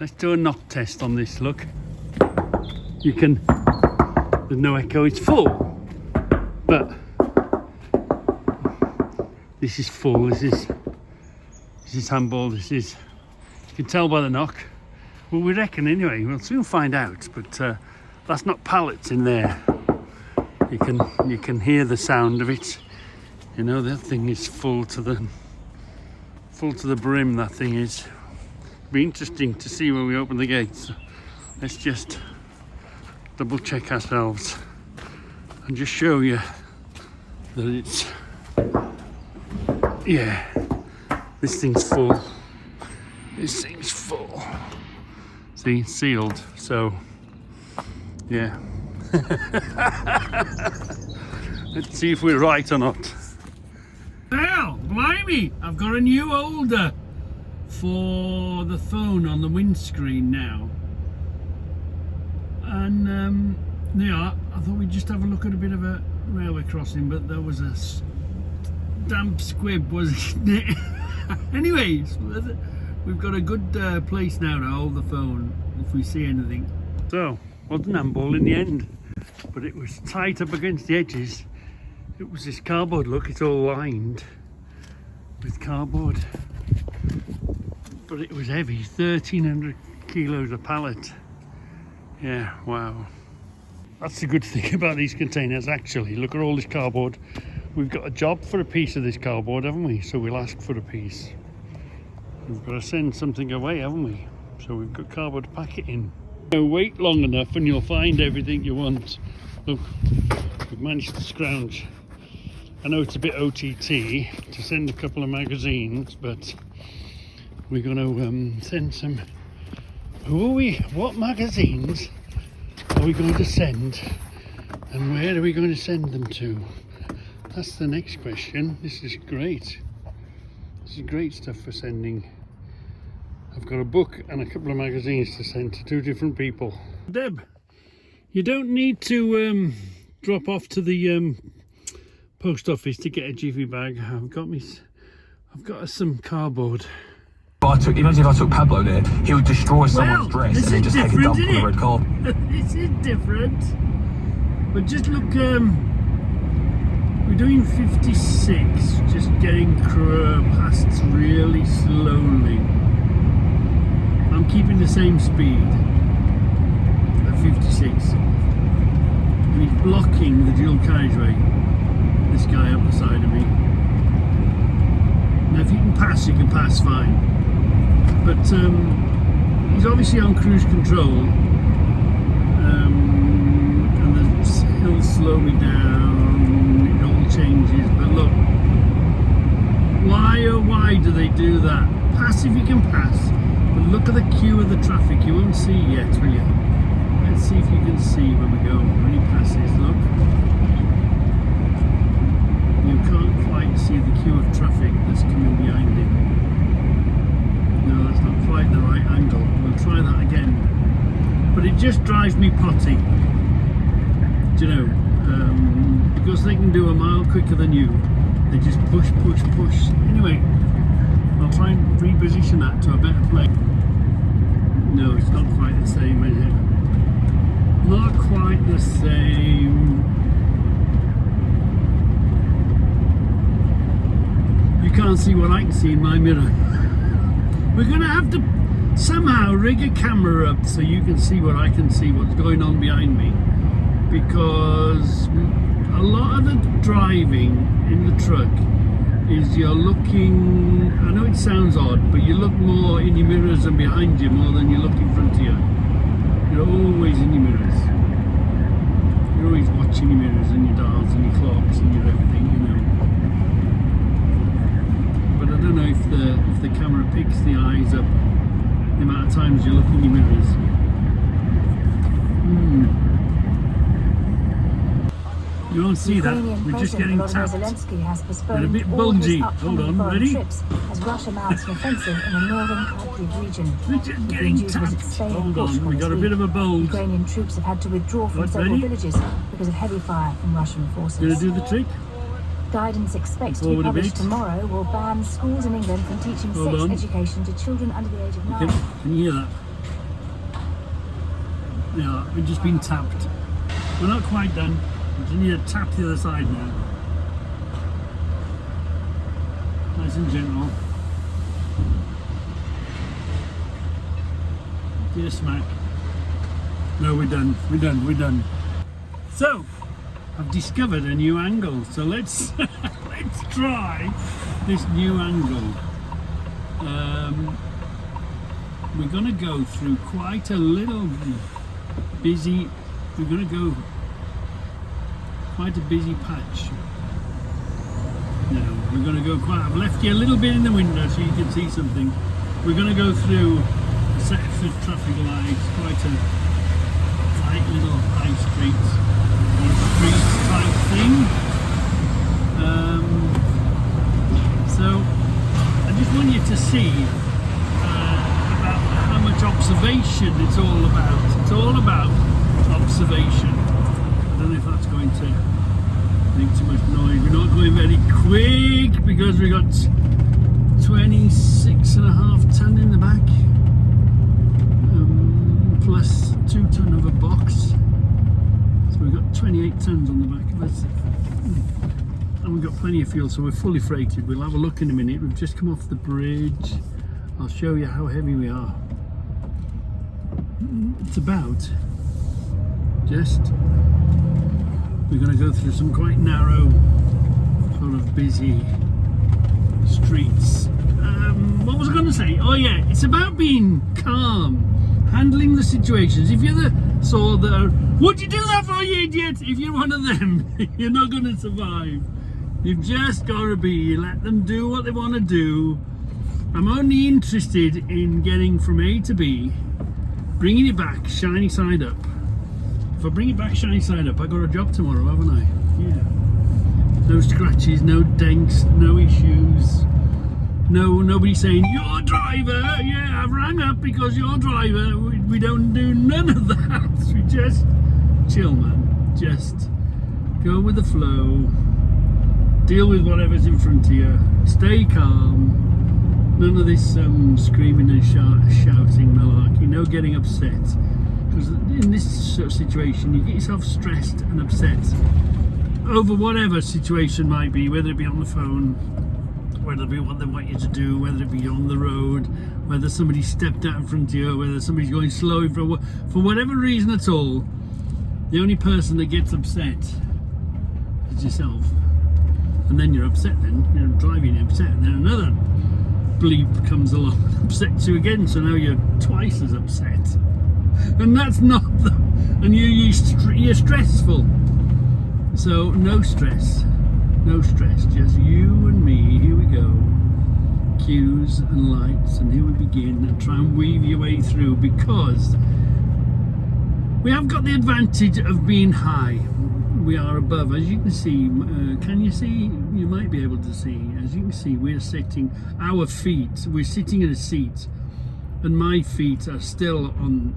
Let's do a knock test on this, look. You can, there's no echo, it's full. But this is full, this is handball, this is, you can tell by the knock. Well, we reckon anyway, we'll soon find out, but that's not pallets in there. You can hear the sound of it. You know, that thing is full to the brim, that thing is. It'll be interesting to see when we open the gates. Let's just double check ourselves and just show you that it's, yeah, this thing's full. This thing's full. See, sealed, so yeah. Let's see if we're right or not. Well, blimey, I've got a new holder for the phone on the windscreen now. And yeah, I thought we'd just have a look at a bit of a railway crossing, but there was a damp squib, wasn't it? Anyways, we've got a good place now to hold the phone if we see anything. So, wasn't handball in the end, but it was tight up against the edges. It was this cardboard, look, it's all lined with cardboard. But it was heavy, 1,300 kilos a pallet. Yeah, wow. That's the good thing about these containers, actually. Look at all this cardboard. We've got a job for a piece of this cardboard, haven't we? So we'll ask for a piece. We've got to send something away, haven't we? So we've got cardboard to pack it in. Wait long enough and you'll find everything you want. Look, we've managed to scrounge. I know it's a bit OTT to send a couple of magazines, but we're going to send some. Who are we? What magazines are we going to send? And where are we going to send them to? That's the next question. This is great. This is great stuff for sending. I've got a book and a couple of magazines to send to 2 different people. Deb, you don't need to drop off to the post office to get a jiffy bag. I've got some cardboard. Imagine if I took Pablo there, he would destroy someone's dress and then just take a dump on the red carpet. This is different. But just look, we're doing 56, just getting past really slowly. I'm keeping the same speed at 56. And he's blocking the dual carriageway. This guy up the side of me. Now if you can pass fine. But he's obviously on cruise control. And the hills slow me down, it all changes. But look, why do they do that? Pass if you can pass. But look at the queue of the traffic. You won't see yet, will you? Let's see if you can see when we go. When he passes, look. You can't quite see the queue of traffic that's coming behind him. No, that's not quite the right angle. We'll try that again. But it just drives me potty. Do you know? Because they can do a mile quicker than you. They just push. Anyway, I'll try and reposition that to a better place. No, it's not quite the same, is it? Not quite the same. You can't see what I can see in my mirror. We're going to have to somehow rig a camera up so you can see what I can see, what's going on behind me. Because a lot of the driving in the truck is you're looking, I know it sounds odd, but you look more in your mirrors and behind you more than you look in front of you. You're always in your mirrors. You're always watching your mirrors and your dials and your clocks and your everything, you know. But I don't know if the camera picks the eyes up the amount of times you look in your mirrors. You won't see that. We're just getting tapped. They're a bit bulgy. Hold on, ready? As Russia mounts an offensive in the northern Kharkiv region. We're just getting tapped. Hold on, we got a bit of a bulge. Ukrainian troops have had to withdraw from several villages because of heavy fire from Russian forces. Gonna do the trick? Guidance expected to be published tomorrow will ban schools in England from teaching sex education to children under the age of 9. Okay. Can you hear that? Yeah, we've just been tapped. We're not quite done. We just need to tap the other side now. Nice and gentle. Get a smack. No, we're done. We're done. We're done. So, I've discovered a new angle. So let's let's try this new angle. We're going to go through quite a little busy. We're going to go quite a busy patch. Now we're going to go quite. I've left you a little bit in the window so you can see something. We're going to go through a set of traffic lights, quite a tight little high street or street type thing. So I just want you to see about how much observation it's all about. It's all about observation. I don't know if that's going to make too much noise. We're not going very quick because we got 26.5 ton in the back, plus 2 ton of a box. So we've got 28 tons on the back of us. And we've got plenty of fuel, so we're fully freighted. We'll have a look in a minute. We've just come off the bridge. I'll show you how heavy we are. It's about just, we're going to go through some quite narrow, sort of busy streets. What was I going to say? Oh yeah, it's about being calm, handling the situations. If you're the sort that, what'd you do that for, you idiot? If you're one of them, you're not going to survive. You've just got to be, let them do what they want to do. I'm only interested in getting from A to B, bringing it back shiny side up. If I bring it back shiny side up, I got a job tomorrow, haven't I? Yeah. No scratches, no dents, no issues. Nobody saying, you're a driver. Yeah, I've rang up because you're a driver. We don't do none of that. We just chill, man. Just go with the flow. Deal with whatever's in front of you. Stay calm. None of this screaming and shouting malarkey. No getting upset. Because in this sort of situation, you get yourself stressed and upset over whatever situation might be, whether it be on the phone, whether it be what they want you to do, whether it be on the road, whether somebody stepped out in front of you, whether somebody's going slow for whatever reason at all. The only person that gets upset is yourself. And then you're upset, then you're driving upset, and then another bleep comes along and upsets you again, so now you're twice as upset. And that's not the, and you're stressful. So no stress, just you and me. Here we go, cues and lights, and here we begin, and try and weave your way through, because we have got the advantage of being high. We are above, as you can see. Can you see? You might be able to see. As you can see, we're sitting, our feet, we're sitting in a seat, and my feet are still on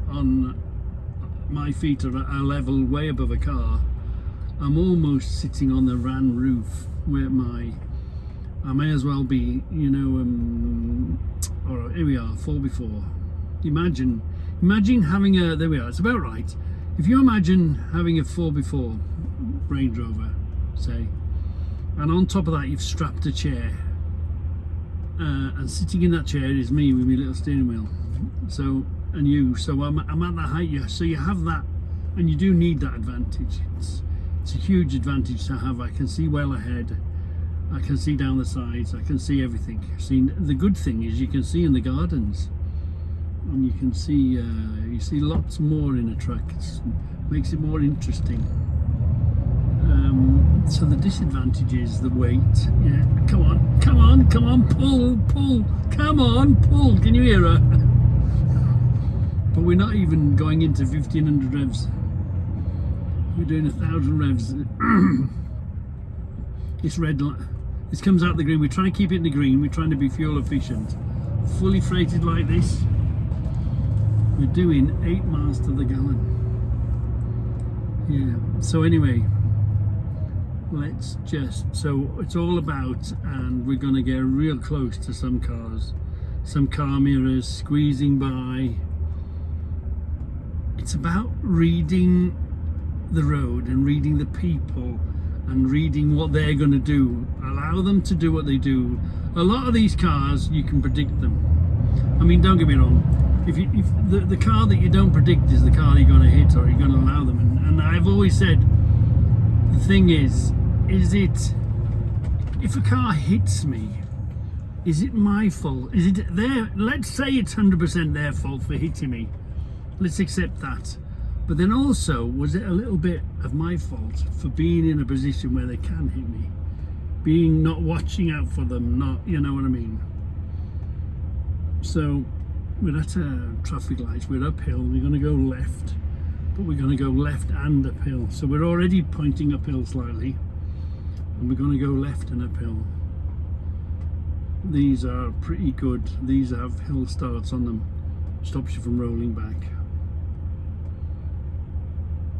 my feet are at a level way above a car. I'm almost sitting on the van roof where I may as well be, you know, all right, here we are, 4x4. Imagine having a, there we are, it's about right. If you imagine having a 4x4 Range Rover, say, and on top of that you've strapped a chair, and sitting in that chair is me with my little steering wheel. So, and you, so I'm at that height, so you have that, and you do need that advantage. It's a huge advantage to have. I can see well ahead, I can see down the sides, I can see everything. The good thing is you can see in the gardens, and you can see you see lots more in a truck. It makes it more interesting. So the disadvantage is the weight. Yeah, come on, pull, come on, pull. Can you hear her? But we're not even going into 1500 revs. We're doing 1000 revs. It's red light. This comes out the green. We're trying to keep it in the green. We're trying to be fuel efficient. Fully freighted like this, we're doing 8 miles to the gallon. Yeah. So anyway, let's just, so it's all about, and we're going to get real close to some cars, some car mirrors squeezing by. it's about reading the road and reading the people and reading what they're going to do. Allow them to do what they do. A lot of these cars, you can predict them. I mean, don't get me wrong. If the car that you don't predict is the car you're going to hit, or you're going to allow them. And I've always said, the thing is it, if a car hits me, is it my fault? Is it their, let's say it's 100% their fault for hitting me. Let's accept that. But then also, was it a little bit of my fault for being in a position where they can hit me? Being not watching out for them, not, you know what I mean? So, we're at traffic lights, we're uphill, we're going to go left. But we're going to go left and uphill. So we're already pointing uphill slightly. And we're going to go left and uphill. These are pretty good. These have hill starts on them. Stops you from rolling back.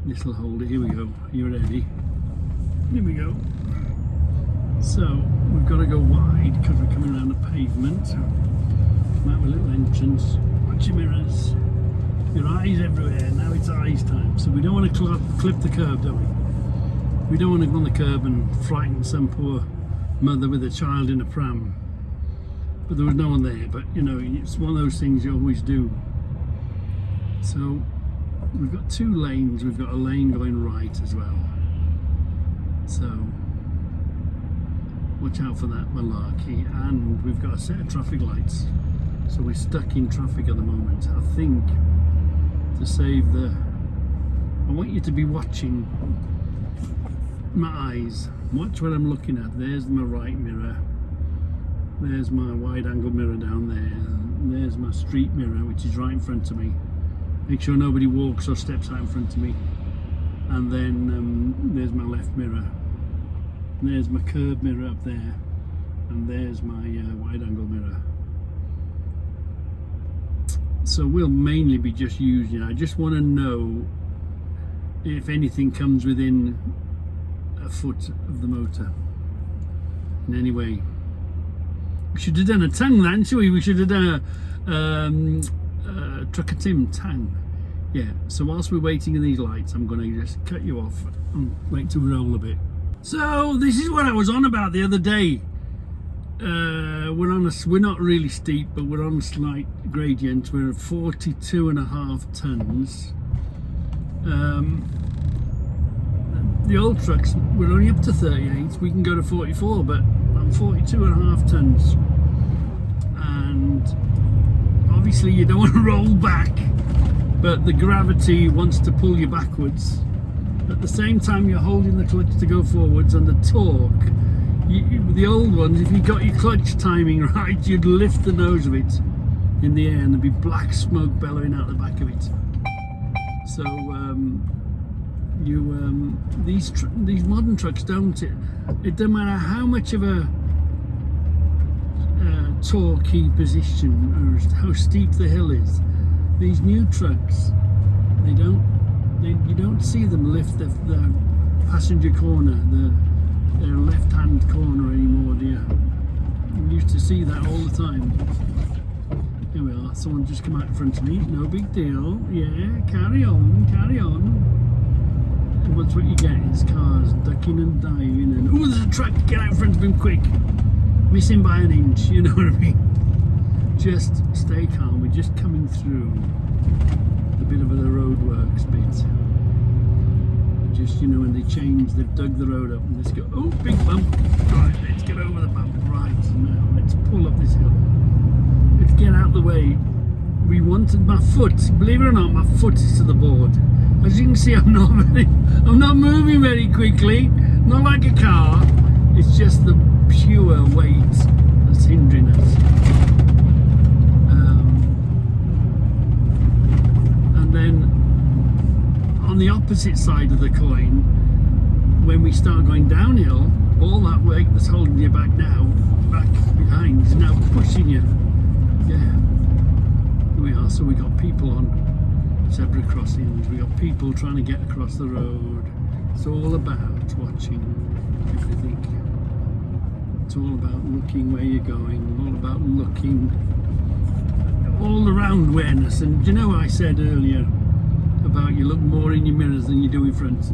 This will hold it. Here we go. Are you ready? Here we go. So we've got to go wide because we're coming around the pavement. Come out with a little entrance. Watch your mirrors. Your eyes everywhere. Now it's eyes time. So we don't want to clip the curb, do we? We don't want to go on the curb and frighten some poor mother with a child in a pram. But there was no one there. But you know, it's one of those things you always do. So we've got two lanes. We've got a lane going right as well. So watch out for that malarkey. And we've got a set of traffic lights. So we're stuck in traffic at the moment. I think to save the... I want you to be watching my eyes. Watch what I'm looking at. There's my right mirror. There's my wide angle mirror down there. There's my street mirror, which is right in front of me. Make sure nobody walks or steps out in front of me. And then there's my left mirror. There's my curb mirror up there. And there's my wide angle mirror. So we'll mainly be just using it. I just want to know if anything comes within a foot of the motor in any way. We should have done a tongue then, shouldn't we? We should have done a Trucker Tim tongue. Yeah, so whilst we're waiting in these lights, I'm going to just cut you off and wait to roll a bit. So this is what I was on about the other day. We're not really steep, but we're on a slight gradient. We're at 42.5 tons. The old trucks, we're only up to 38. We can go to 44, but I'm 42.5 tons. And obviously you don't want to roll back, but the gravity wants to pull you backwards. At the same time you're holding the clutch to go forwards, and the torque, the old ones, if you got your clutch timing right, you'd lift the nose of it in the air and there'd be black smoke bellowing out the back of it. So these modern trucks don't, it doesn't matter how much of a torquey position or how steep the hill is, these new trucks, you don't see them lift the passenger corner, their left-hand corner anymore, do you? You used to see that all the time. Here we are, someone just come out in front of me, no big deal, yeah, carry on, carry on. And what's what you get is cars ducking and diving and, oh, there's a truck, get out in front of him quick. Miss him by an inch, you know what I mean? Just stay calm, we're just coming through a bit of the roadworks bit. Just, you know, when they change, they've dug the road up and let's go, oh, big bump, right, let's get over the bump, right, now let's pull up this hill, let's get out the way. We wanted my foot, believe it or not, my foot is to the board. As you can see, I'm not moving very quickly, not like a car, it's just the pure weight that's hindering us. And then on the opposite side of the coin, when we start going downhill, all that weight that's holding you back now, back behind, is now pushing you. Yeah, here we are. So we got people on zebra crossings, we got people trying to get across the road. It's all about watching everything. It's all about looking where you're going, all about looking all around awareness. And you know, I said earlier about you look more in your mirrors than you do in front.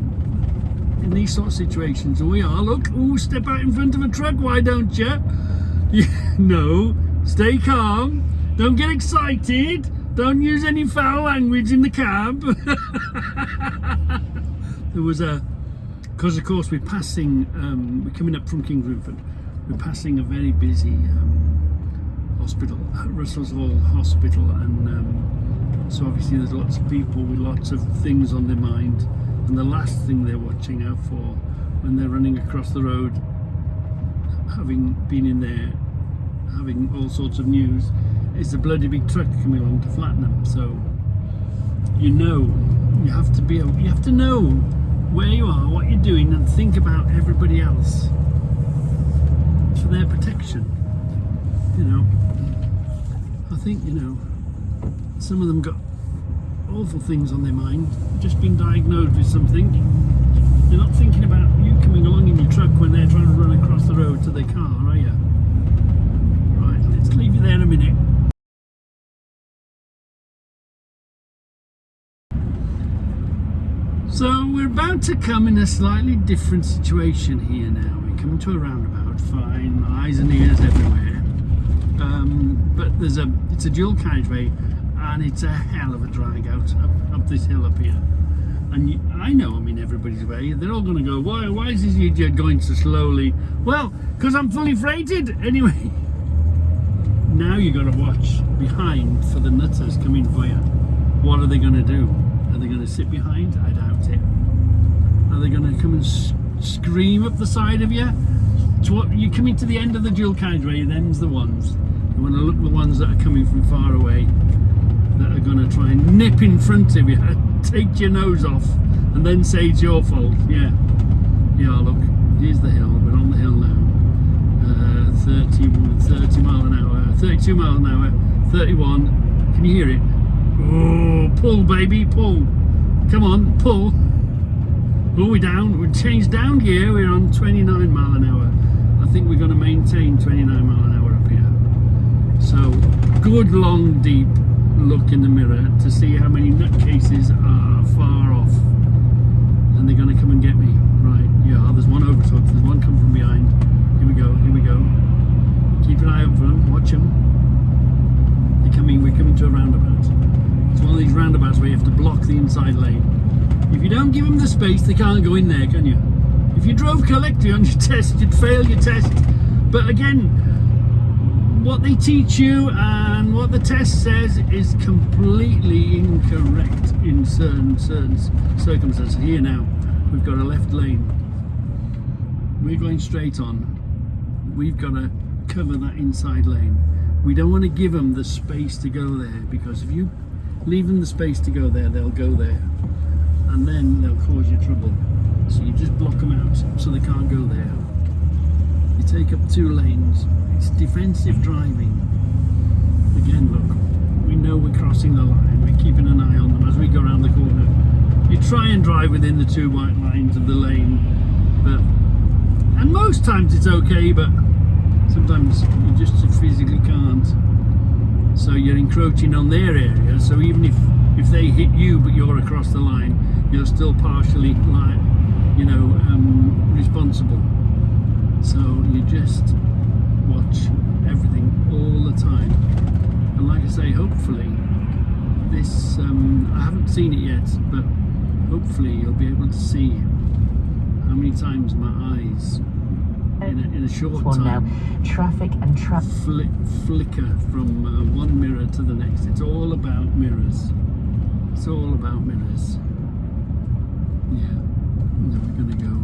In these sort of situations, we are. Look, oh, step out in front of a truck, why don't you? No, stay calm. Don't get excited. Don't use any foul language in the cab. There was because of course we're passing, we're coming up from King's Winford. We're passing a very busy hospital, Russell's Hall Hospital, and so obviously there's lots of people with lots of things on their mind, and the last thing they're watching out for when they're running across the road, having been in there, having all sorts of news, is a bloody big truck coming along to flatten them. So you have to know where you are, what you're doing, and think about everybody else for their protection. You know, I think, you know, some of them got awful things on their mind, just been diagnosed with something. They're not thinking about you coming along in your truck when they're trying to run across the road to their car, are you? Right, let's leave you there a minute. So we're about to come in a slightly different situation here now. We're coming to a roundabout, fine, eyes and ears everywhere. But it's a dual carriageway, and it's a hell of a drag out up this hill up here. And I know I'm in everybody's way. They're all going to go, why is this idiot going so slowly? Well, because I'm fully freighted. Anyway, now you've got to watch behind for the nutters coming for you. What are they going to do? Are they going to sit behind? I doubt it. Are they going to come and scream up the side of you? You're coming to the end of the dual carriageway, and them's the ones. You want to look at the ones that are coming from far away, that are going to try and nip in front of you, take your nose off, and then say it's your fault. Yeah, look, here's the hill. We're on the hill now. 30 mile an hour, 32 mile an hour, 31. Can you hear it? Oh, pull, baby, pull. Come on, pull. Oh, we're down. We've changed down gear. We're on 29 mile an hour. I think we're going to maintain 29 mile an hour up here. So, good long deep look in the mirror to see how many nutcases are far off, and they're going to come and get me. Right, yeah, there's one overtook, there's one come from behind. Here we go. Keep an eye out for them, watch them. We're coming to a roundabout. It's one of these roundabouts where you have to block the inside lane. If you don't give them the space, they can't go in there, can you? If you drove correctly on your test, you'd fail your test. But again, what they teach you and what the test says is completely incorrect in certain circumstances. Here now, we've got a left lane. We're going straight on. We've got to cover that inside lane. We don't want to give them the space to go there, because if you leave them the space to go there, they'll go there, and then they'll cause you trouble. So you just block them out so they can't go there. You take up 2 lanes. It's defensive driving. Again, look, we know we're crossing the line. We're keeping an eye on them as we go around the corner. You try and drive within the 2 white lines of the lane, and most times it's okay, but sometimes you just physically can't. So you're encroaching on their area. So even if they hit you but you're across the line, you're still partially, responsible. So you just watch everything all the time. And like I say, hopefully this, I haven't seen it yet, but hopefully you'll be able to see how many times my eyes in a short time now. Traffic and flicker from one mirror to the next. It's all about mirrors. It's all about mirrors. Yeah. Now we're going to go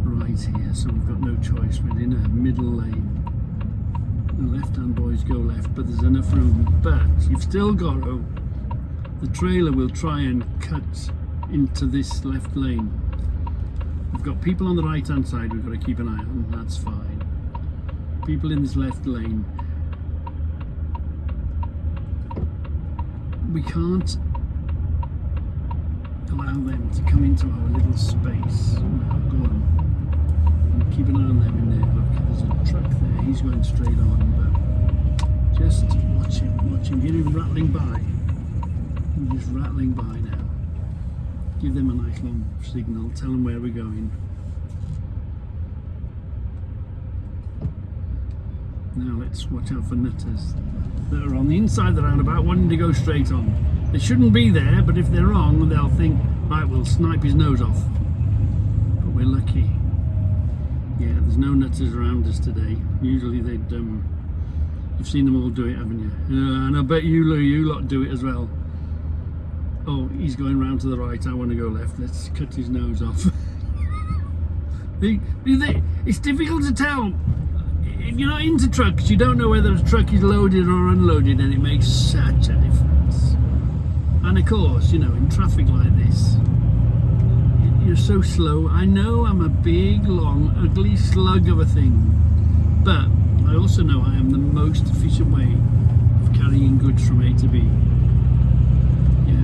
right here, so we've got no choice. We're in a middle lane. The left-hand boys go left, but there's enough room. But you've still got to. The trailer will try and cut into this left lane. We've got people on the right hand side we've got to keep an eye on, that's fine. People in this left lane. We can't allow them to come into our little space. Go on. Keep an eye on them in there. Look, there's a truck there, he's going straight on, but just watch him, hear him rattling by. He's just rattling by now. Give them a nice long signal, tell them where we're going. Now let's watch out for nutters that are on the inside of the roundabout wanting to go straight on. They shouldn't be there, but if they're wrong, they'll think, right, we'll snipe his nose off. But we're lucky. Yeah, there's no nutters around us today. Usually they'd, you've seen them all do it, haven't you? And I bet you lot do it as well. Oh, he's going round to the right, I want to go left. Let's cut his nose off. It's difficult to tell. If you're not into trucks, you don't know whether a truck is loaded or unloaded, and it makes such a difference. And of course, you know, in traffic like this, you're so slow. I know I'm a big, long, ugly slug of a thing, but I also know I am the most efficient way of carrying goods from A to B. Yeah.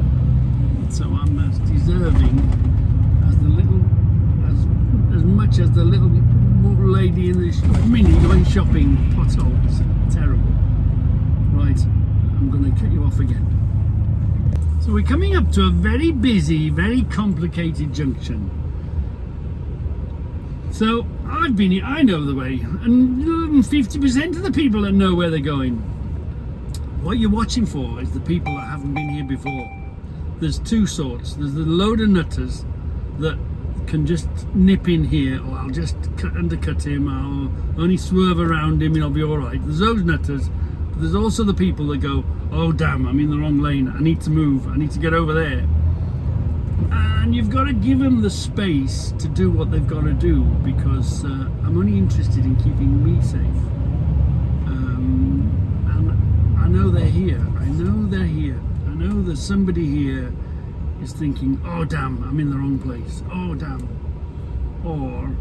So I'm as deserving as the little, as much as the little lady in this mini going shopping. Potholes, terrible. Right, I'm going to cut you off again. So we're coming up to a very busy, very complicated junction. So I've been here, I know the way, and 50% of the people that know where they're going. What you're watching for is the people that haven't been here before. There's two sorts. There's the load of nutters that can just nip in here, or I'll just undercut him, I'll only swerve around him and I'll be alright. There's those nutters, but there's also the people that go, oh damn, I'm in the wrong lane, I need to move, I need to get over there. And you've got to give them the space to do what they've got to do, because I'm only interested in keeping me safe. And I know they're here, I know there's somebody here is thinking, oh damn, I'm in the wrong place, oh damn. Or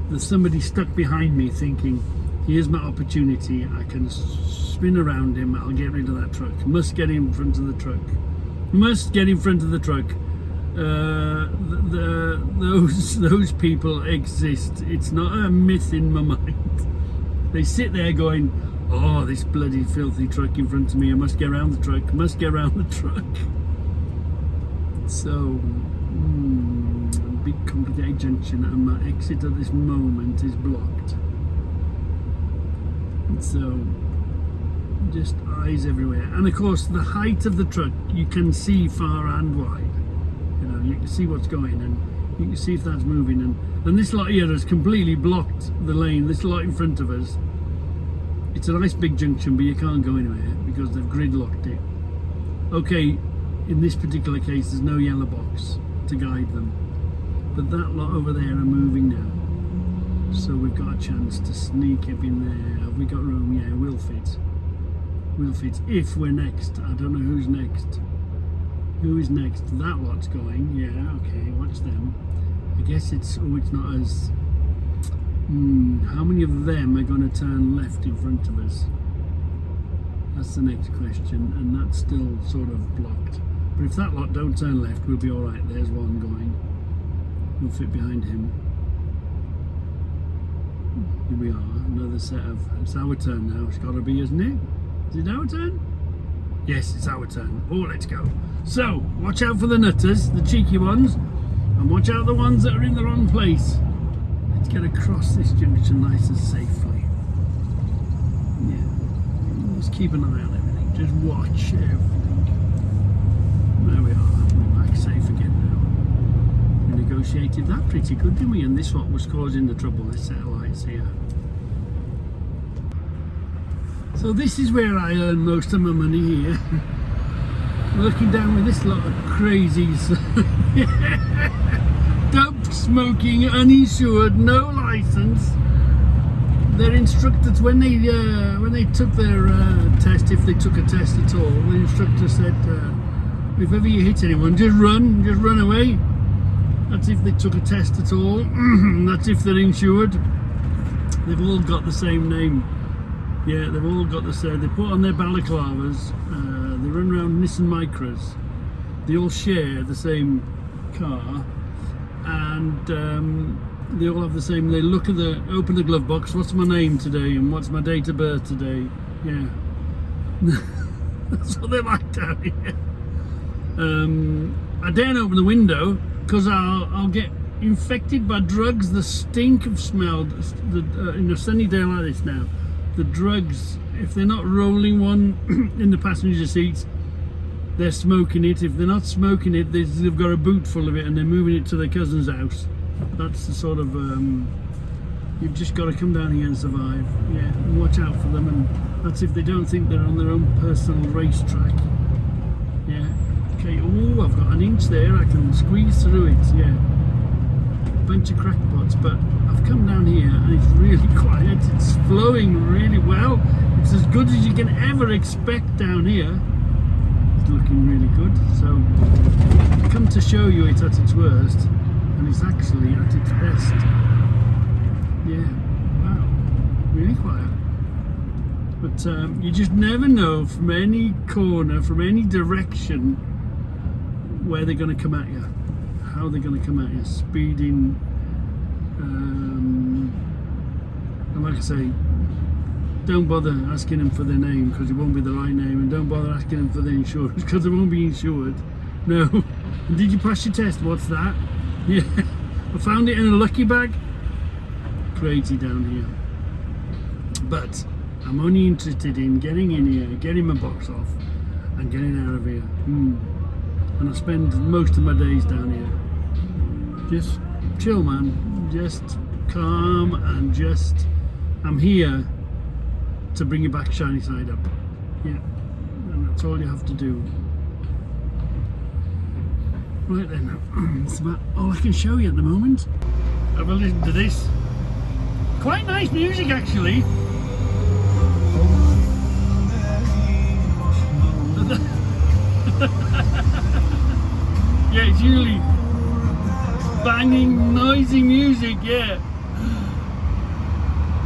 there's somebody stuck behind me thinking, here's my opportunity, I can spin around him, I'll get rid of that truck. Must get in front of the truck. Must get in front of the truck. Those people exist. It's not a myth in my mind. They sit there going, oh, this bloody filthy truck in front of me, I must get around the truck, must get around the truck. So, big complicated junction, and my exit at this moment is blocked. And so, just eyes everywhere. And of course, the height of the truck, you can see far and wide. You know, you can see what's going, and you can see if that's moving. And this lot here has completely blocked the lane, this lot in front of us. It's a nice big junction, but you can't go anywhere because they've gridlocked it. Okay, in this particular case, there's no yellow box to guide them. But that lot over there are moving now. So we've got a chance to sneak up in there. Have we got room? Yeah, we'll fit. We'll fit if we're next. I don't know who's next. Who is next? That lot's going. Yeah, okay, watch them. I guess it's, oh, it's not as... how many of them are going to turn left in front of us? That's the next question, and that's still sort of blocked. But if that lot don't turn left, we'll be alright. There's one going. We'll fit behind him. Here we are, another set of... It's our turn now, it's got to be, isn't it? Is it our turn? Yes, it's our turn. Oh, let's go. So, watch out for the nutters, the cheeky ones, and watch out the ones that are in the wrong place. Let's get across this junction nice and safely. Yeah, just keep an eye on everything. Just watch everything. There we are. We're back safe again now. We negotiated that pretty good, didn't we? And this what was causing the trouble, this set of lights here. So this is where I earn most of my money here. Working down with this lot of crazies. Dope smoking, uninsured, no license. Their instructors, when they took their test, if they took a test at all, the instructor said, if ever you hit anyone, just run away. That's if they took a test at all. That's if they're insured. They've all got the same name. Yeah, they've all got the same. They put on their balaclavas. They run around Nissan Micras. They all share the same car, and they all have the same. They look at open the glove box. What's my name today, and what's my date of birth today? Yeah, that's what they're like down here. I daren't open the window because I'll get infected by drugs. The stink of smell in a sunny day like this now, the drugs, if they're not rolling one in the passenger seats, they're smoking it. If they're not smoking it, they've got a boot full of it and they're moving it to their cousin's house. That's the sort of you've just got to come down here and survive, yeah, and watch out for them. And that's if they don't think they're on their own personal racetrack. Yeah. Okay. Oh, I've got an inch there. I can squeeze through it. Yeah. Bunch of crackpots, but I've come down here and it's really quiet. It's flowing really well. It's as good as you can ever expect down here. It's looking really good. So I come to show you it at its worst, and it's actually at its best. Yeah, wow, really quiet. But you just never know from any corner, from any direction, where they're going to come at you, how they're going to come at you, speeding. And like I say, don't bother asking them for their name because it won't be the right name, and don't bother asking them for their insurance because they won't be insured. No. And did you pass your test? What's that? Yeah, I found it in a lucky bag. Crazy down here, but I'm only interested in getting in here, getting my box off, and getting out of here. And I spend most of my days down here. Just chill, man. Just calm and just. I'm here to bring you back shiny side up. Yeah, and that's all you have to do. Right then, that's about all I can show you at the moment. Have a listen to this. Quite nice music, actually. Yeah, it's usually banging, noisy music, yeah.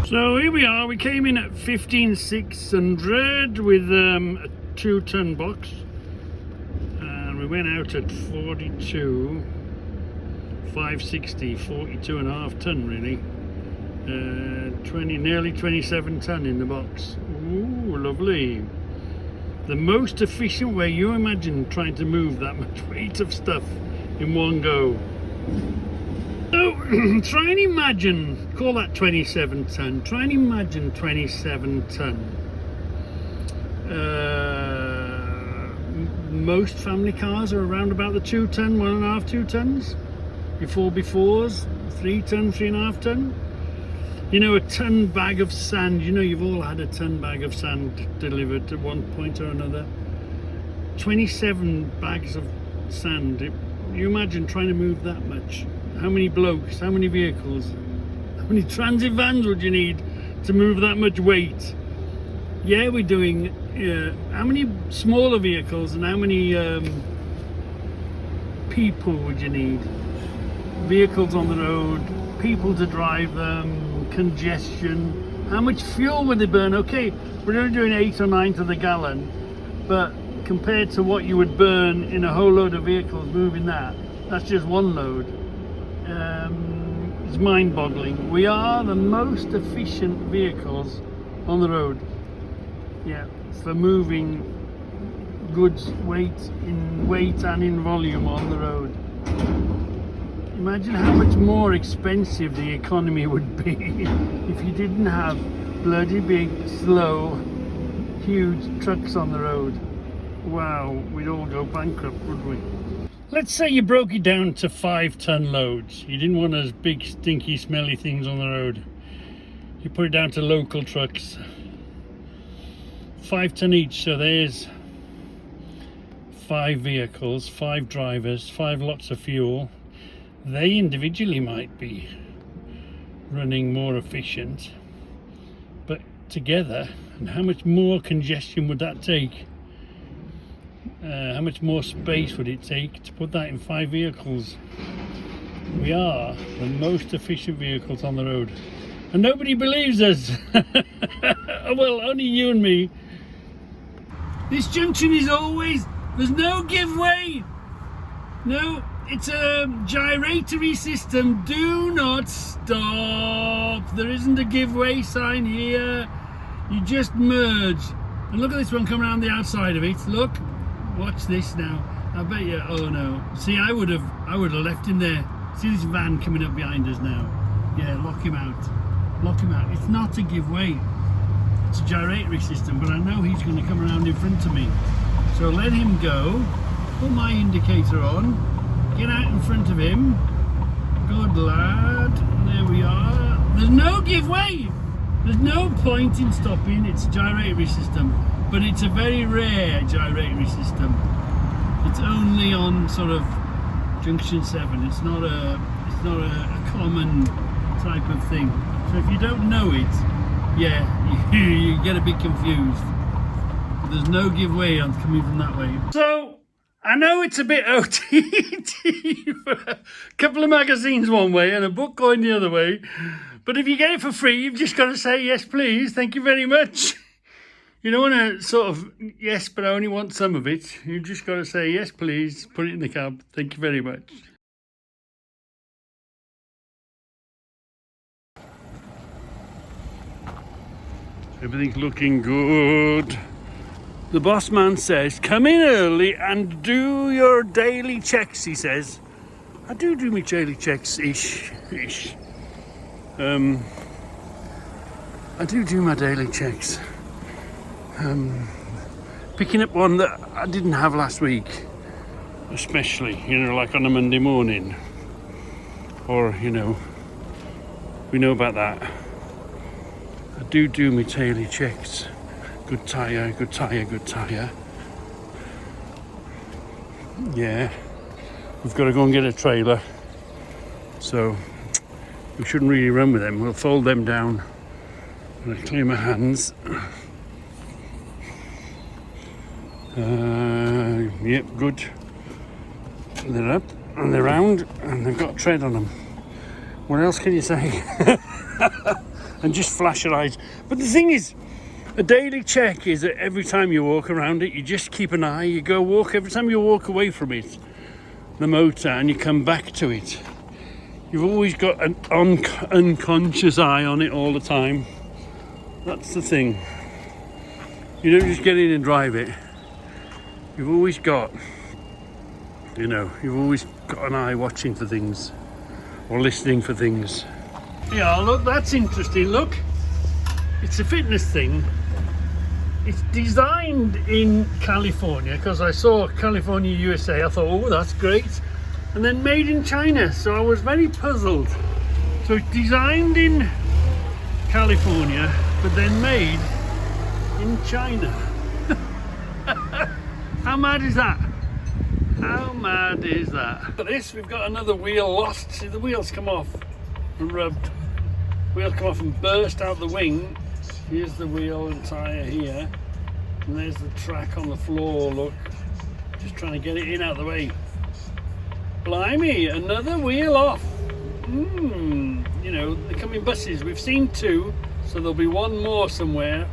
So here we are, we came in at 15,600 with a 2-ton box. And we went out at 42,560, 42.5 ton really. nearly 27 ton in the box. Ooh, lovely. The most efficient way you imagine trying to move that much weight of stuff in one go. So try and imagine, call that 27 ton, try and imagine 27 ton. Most family cars are around about the 2 ton, 1.5, 2 tons. Your 4x4s, 3 ton, 3.5 ton. You know, a ton bag of sand, you know, you've all had a ton bag of sand delivered at one point or another. 27 bags of sand. You imagine trying to move that much. How many blokes, how many vehicles, how many transit vans would you need to move that much weight? Yeah, we're doing, how many smaller vehicles and how many people would you need? Vehicles on the road, people to drive them, congestion. How much fuel would they burn? Okay, we're only doing 8 or 9 to the gallon, but compared to what you would burn in a whole load of vehicles moving that's just one load. It's mind-boggling. We are the most efficient vehicles on the road. Yeah, for moving goods, weight and in volume on the road. Imagine how much more expensive the economy would be if you didn't have bloody big, slow, huge trucks on the road. Wow, we'd all go bankrupt, wouldn't we? Let's say you broke it down to 5-ton loads. You didn't want those big, stinky, smelly things on the road. You put it down to local trucks. 5 ton each, so there's 5 vehicles, 5 drivers, 5 lots of fuel. They individually might be running more efficient, but together, and how much more congestion would that take? How much more space would it take to put that in 5 vehicles? We are the most efficient vehicles on the road, and nobody believes us. Well, only you and me. This junction is always, there's no give way. No, it's a gyratory system. Do not stop. There isn't a give way sign here. You just merge. And look at this one coming around the outside of it. Look, watch this now. I bet you. Oh no. See, I would have left him there. See this van coming up behind us now? Yeah, lock him out. Lock him out. It's not a give way. It's a gyratory system, but I know he's going to come around in front of me. So let him go. Put my indicator on. Get out in front of him. Good lad. There we are. There's no give way. There's no point in stopping. It's a gyratory system, but it's a very rare gyratory system. It's only on sort of junction 7. It's not a common type of thing. So if you don't know it, yeah, you get a bit confused. But there's no give way on coming from that way. So I know it's a bit OTT for a couple of magazines one way and a book going the other way. But if you get it for free, you've just got to say, yes, please, thank you very much. You don't want to sort of, yes, but I only want some of it. You've just got to say, yes, please, put it in the cab. Thank you very much. Everything's looking good. The boss man says, come in early and do your daily checks, he says. I do my daily checks, ish. I do my daily checks. Picking up one that I didn't have last week, especially, you know, like on a Monday morning, or, you know, we know about that. I do my daily checks. Good tyre. Yeah, we've got to go and get a trailer, so we shouldn't really run with them. We'll fold them down. I'm going to clear my hands. Yep, good. They're up and they're round and they've got tread on them. What else can you say? And just flash your eyes. But the thing is, a daily check is that every time you walk around it, you just keep an eye. You go walk, every time you walk away from it, the motor, and you come back to it, you've always got an unconscious eye on it all the time. That's the thing. You don't just get in and drive it. You've always got, you know, you've always got an eye watching for things or listening for things. Yeah, look, that's interesting. Look, it's a fitness thing. It's designed in California, because I saw California, USA. I thought, oh, that's great. And then made in China. So I was very puzzled. So it's designed in California, but then made in China. How mad is that? How mad is that? Look at this, we've got another wheel lost. See, the wheels come off and rubbed. Wheels come off and burst out the wing. Here's the wheel and tyre here. And there's the track on the floor, look. Just trying to get it in out of the way. Blimey, another wheel off. You know, they come in buses. We've seen 2, so there'll be one more somewhere.